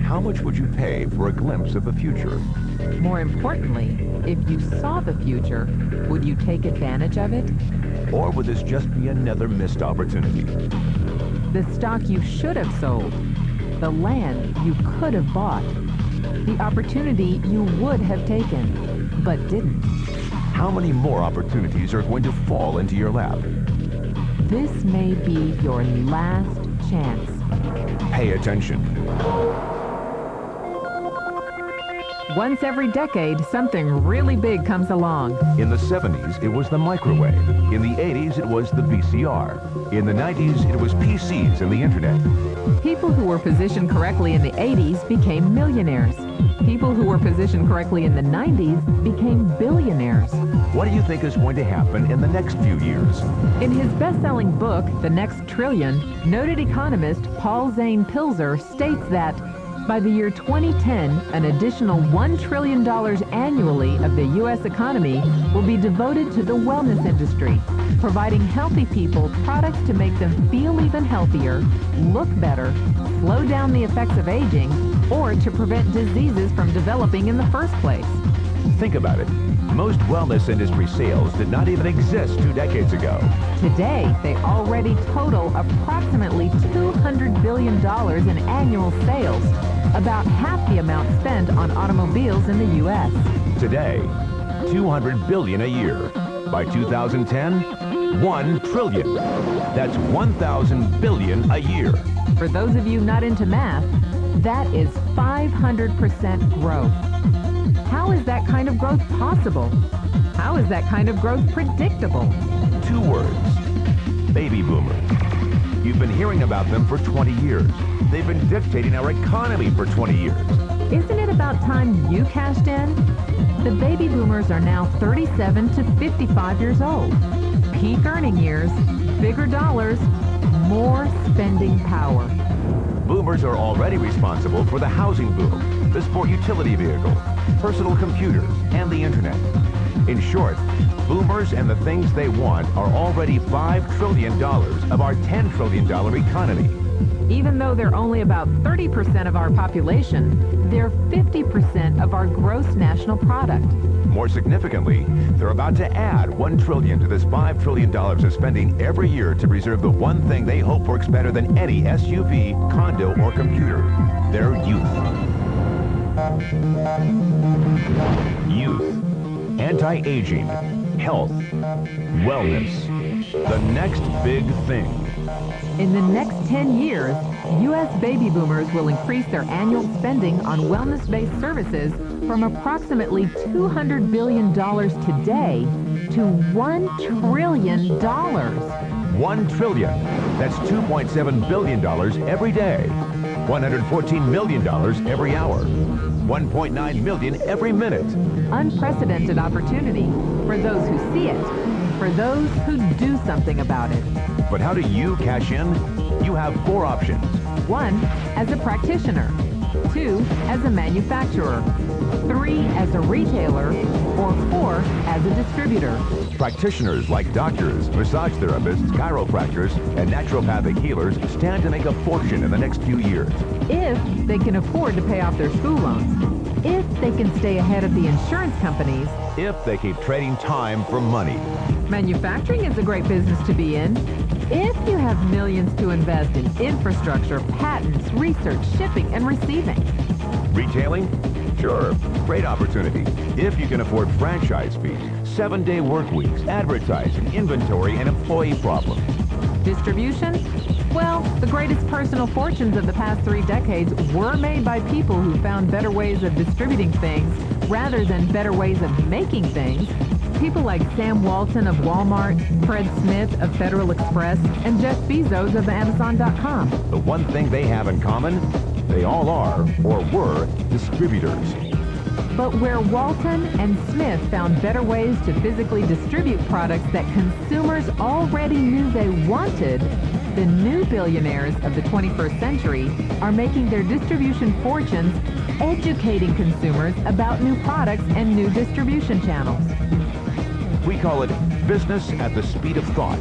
How much would you pay for a glimpse of the future? More importantly, if you saw the future, would you take advantage of it? Or would this just be another missed opportunity? The stock you should have sold, the land you could have bought, the opportunity you would have taken, but didn't. How many more opportunities are going to fall into your lap? This may be your last chance. Pay attention. Once every decade, something really big comes along. In the 70s, it was the microwave. In the 80s, it was the VCR. In the 90s, it was PCs and the internet. People who were positioned correctly in the 80s became millionaires. People who were positioned correctly in the 90s became billionaires. What do you think is going to happen in the next few years? In his best-selling book, The Next Trillion, noted economist Paul Zane Pilzer states that by the year 2010, an additional $1 trillion annually of the U.S. economy will be devoted to the wellness industry, providing healthy people products to make them feel even healthier, look better, slow down the effects of aging, or to prevent diseases from developing in the first place. Think about it. Most wellness industry sales did not even exist 2 decades ago. Today, they already total approximately $200 billion in annual sales, about half the amount spent on automobiles in the U.S. Today, $200 billion a year. By 2010, $1 trillion. That's 1,000 billion a year. For those of you not into math, that is 500% growth. How is that kind of growth possible? How is that kind of growth predictable? 2 words. Baby boomers. You've been hearing about them for 20 years. They've been dictating our economy for 20 years. Isn't it about time you cashed in? The baby boomers are now 37 to 55 years old. Peak earning years, bigger dollars, more spending power. Boomers are already responsible for the housing boom, the sport utility vehicle, personal computers, and the internet. In short, boomers and the things they want are already $5 trillion of our $10 trillion economy. Even though they're only about 30% of our population, they're 50% of our gross national product. More significantly, they're about to add $1 trillion to this $5 trillion of spending every year to preserve the one thing they hope works better than any SUV, condo, or computer: their youth. Youth. Anti-aging. Health. Wellness. The next big thing. In the next 10 years, U.S. baby boomers will increase their annual spending on wellness-based services from approximately $200 billion today to $1 trillion. $1 trillion. That's $2.7 billion every day. $114 million every hour. 1.9 million every minute. Unprecedented opportunity for those who see it, for those who do something about it. But how do you cash in? You have 4 options. 1, as a practitioner. 2, as a manufacturer. 3, as a retailer. Or 4, as a distributor. Practitioners like doctors, massage therapists, chiropractors, and naturopathic healers stand to make a fortune in the next few years. If they can afford to pay off their school loans. If they can stay ahead of the insurance companies. If they keep trading time for money. Manufacturing is a great business to be in. If you have millions to invest in infrastructure, patents, research, shipping, and receiving. Retailing? Sure, great opportunity. If you can afford franchise fees, 7-day work weeks, advertising, inventory, and employee problems. Distribution? Well, the greatest personal fortunes of the past 3 decades were made by people who found better ways of distributing things rather than better ways of making things. People like Sam Walton of Walmart, Fred Smith of Federal Express, and Jeff Bezos of Amazon.com. The one thing they have in common, they all are, or were, distributors. But where Walton and Smith found better ways to physically distribute products that consumers already knew they wanted, the new billionaires of the 21st century are making their distribution fortunes educating consumers about new products and new distribution channels. We call it business at the speed of thought.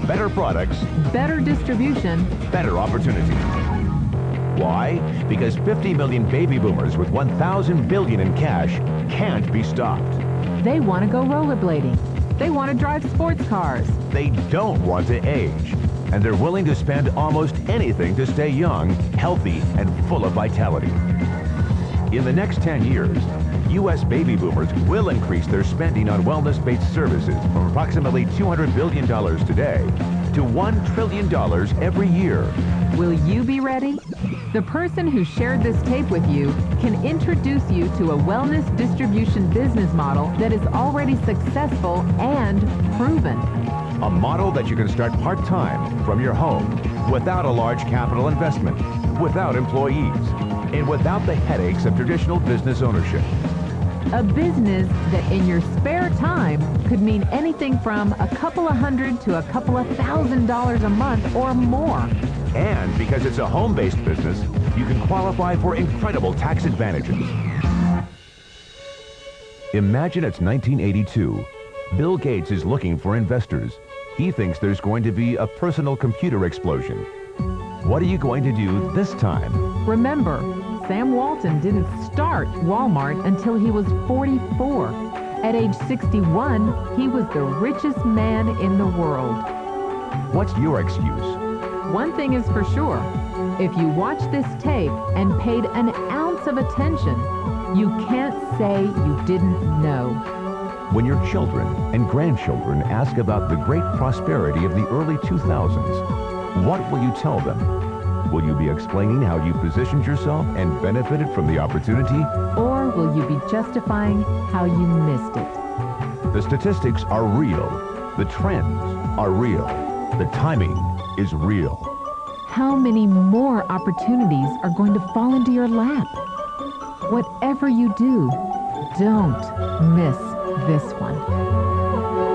better products, better distribution, better opportunity. Why? Because 50 million baby boomers with 1,000 billion in cash can't be stopped. they want to go rollerblading. They want to drive sports cars. They don't want to age. And they're willing to spend almost anything to stay young, healthy, and full of vitality. In the next 10 years, U.S. baby boomers will increase their spending on wellness-based services from approximately $200 billion today to $1 trillion every year. Will you be ready? The person who shared this tape with you can introduce you to a wellness distribution business model that is already successful and proven. A model that you can start part-time from your home without a large capital investment, without employees, and without the headaches of traditional business ownership. A business that in your spare time could mean anything from a couple of hundred to a couple of $1,000s a month or more. And because it's a home-based business, you can qualify for incredible tax advantages. Imagine it's 1982. Bill Gates is looking for investors. He thinks there's going to be a personal computer explosion. What are you going to do this time? Remember, Sam Walton didn't start Walmart until he was 44. At age 61, he was the richest man in the world. What's your excuse? One thing is for sure, if you watch this tape and paid an ounce of attention, you can't say you didn't know. When your children and grandchildren ask about the great prosperity of the early 2000s, what will you tell them? Will you be explaining how you positioned yourself and benefited from the opportunity? Or will you be justifying how you missed it? The statistics are real. The trends are real. The timing is real. How many more opportunities are going to fall into your lap? Whatever you do, don't miss this one.